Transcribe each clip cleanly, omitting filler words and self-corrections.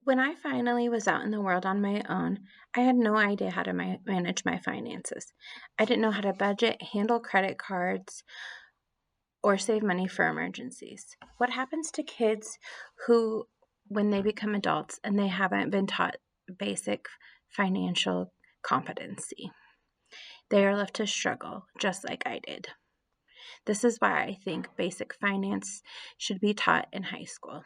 When I finally was out in the world on my own, I had no idea how to manage my finances. I didn't know how to budget, handle credit cards, or save money for emergencies. What happens to kids who, when they become adults and they haven't been taught basic financial competency? They are left to struggle, just like I did. This is why I think basic finance should be taught in high school.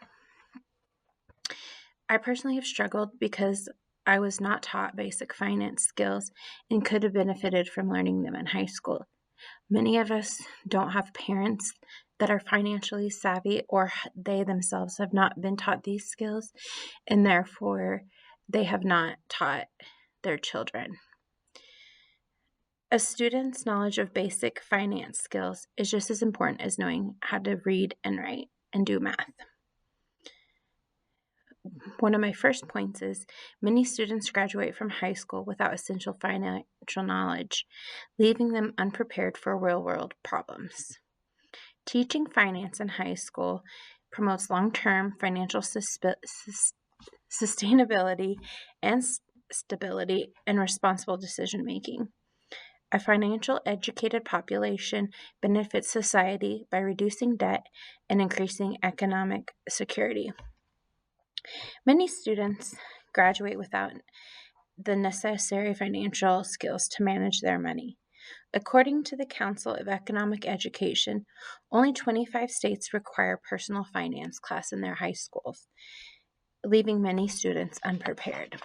I personally have struggled because I was not taught basic finance skills and could have benefited from learning them in high school. Many of us don't have parents that are financially savvy, or they themselves have not been taught these skills, and therefore they have not taught their children. A student's knowledge of basic finance skills is just as important as knowing how to read and write and do math. One of my first points is many students graduate from high school without essential financial knowledge, leaving them unprepared for real-world problems. Teaching finance in high school promotes long-term financial sustainability and stability and responsible decision-making. A financial educated population benefits society by reducing debt and increasing economic security. Many students graduate without the necessary financial skills to manage their money. According to the Council of Economic Education, only 25 states require personal finance class in their high schools, leaving many students unprepared.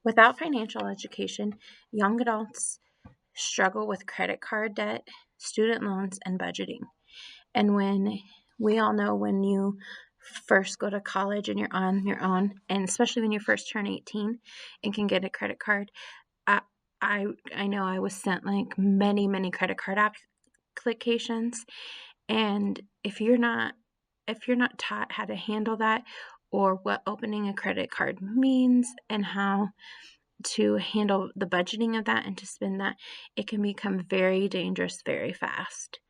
Without financial education, young adults struggle with credit card debt, student loans, and budgeting. And when we all know when you first go to college and you're on your own, and especially when you first turn 18 and can get a credit card, I know I was sent like many credit card applications, and if you're not taught how to handle that, or what opening a credit card means and how to handle the budgeting of that and to spend that, it can become very dangerous very fast.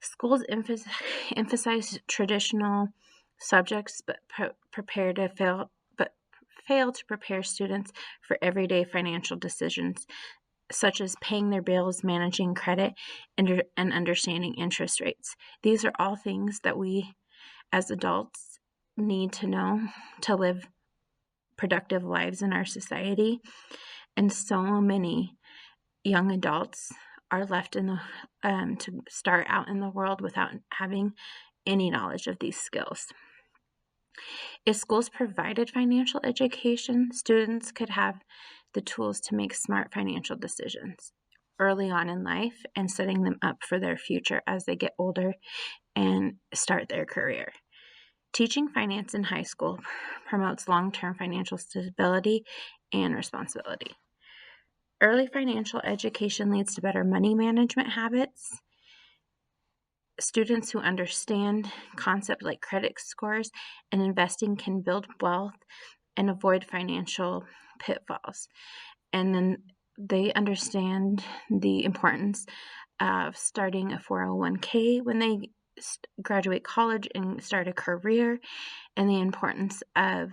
Schools emphasize traditional subjects but fail to prepare students for everyday financial decisions, such as paying their bills, managing credit, and understanding interest rates. These are all things that we as adults need to know to live productive lives in our society. And so many young adults are left in the to start out in the world without having any knowledge of these skills. If schools provided financial education, students could have the tools to make smart financial decisions early on in life and setting them up for their future as they get older and start their career. Teaching finance in high school promotes long-term financial stability and responsibility. Early financial education leads to better money management habits. Students who understand concepts like credit scores and investing can build wealth and avoid financial pitfalls. And then they understand the importance of starting a 401k when they graduate college and start a career, and the importance of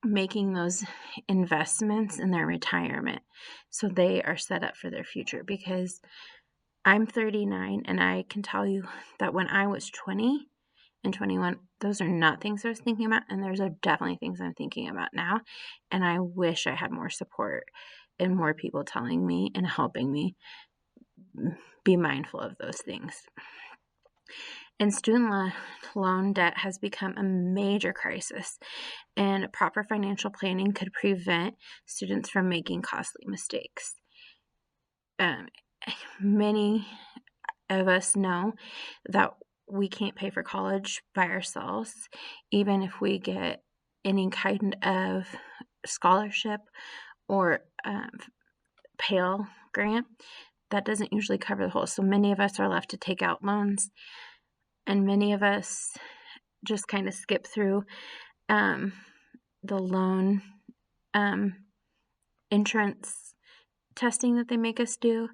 making those investments in their retirement so they are set up for their future. Because I'm 39, and I can tell you that when I was 20 and 21, those are not things I was thinking about, and those are definitely things I'm thinking about now. And I wish I had more support and more people telling me and helping me be mindful of those things. And student loan debt has become a major crisis, and proper financial planning could prevent students from making costly mistakes. Many of us know that we can't pay for college by ourselves, even if we get any kind of scholarship or Pell Grant. That doesn't usually cover the whole. So many of us are left to take out loans, and many of us just kind of skip through the loan entrance testing that they make us do.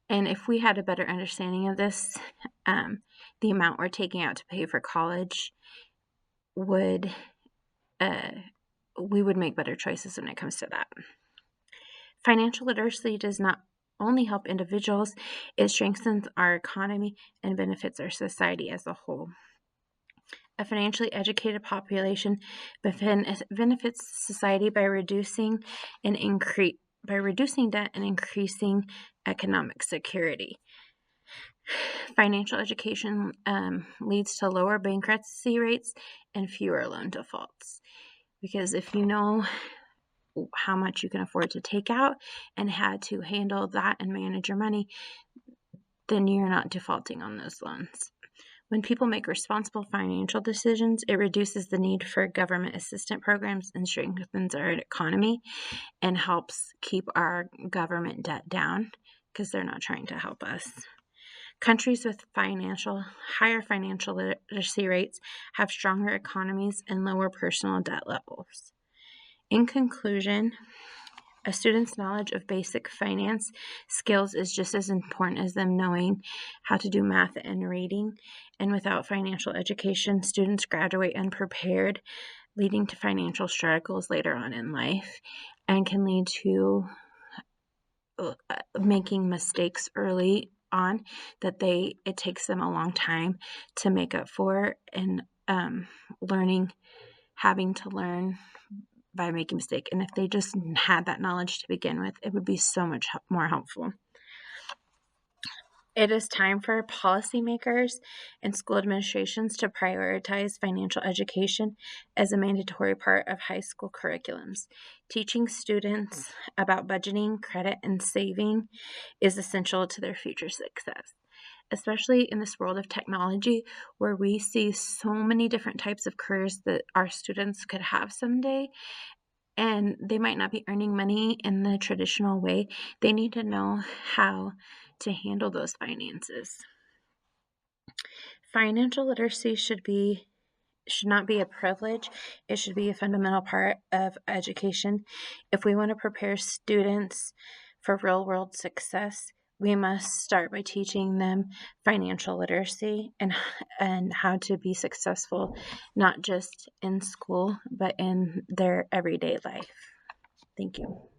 And if we had a better understanding of this, the amount we're taking out to pay for college, would we would make better choices when it comes to that. Financial literacy does not only help individuals, it strengthens our economy and benefits our society as a whole. A financially educated population benefits society by reducing debt and increasing economic security. Financial education leads to lower bankruptcy rates and fewer loan defaults. Because if you know how much you can afford to take out and how to handle that and manage your money, then you're not defaulting on those loans. When people make responsible financial decisions, it reduces the need for government assistance programs and strengthens our economy and helps keep our government debt down because they're not trying to help us. Countries with higher financial literacy rates have stronger economies and lower personal debt levels. In conclusion, a student's knowledge of basic finance skills is just as important as them knowing how to do math and reading. And without financial education, students graduate unprepared, leading to financial struggles later on in life, and can lead to making mistakes early on that it takes them a long time to make up for, and having to learn by making a mistake. And if they just had that knowledge to begin with, it would be so much more helpful. It is time for policymakers and school administrations to prioritize financial education as a mandatory part of high school curriculums. Teaching students about budgeting, credit, and saving is essential to their future success, especially in this world of technology where we see so many different types of careers that our students could have someday. And they might not be earning money in the traditional way. They need to know how to handle those finances. Financial literacy should not be a privilege. It should be a fundamental part of education. If we want to prepare students for real-world success, we must start by teaching them financial literacy and how to be successful, not just in school, but in their everyday life. Thank you.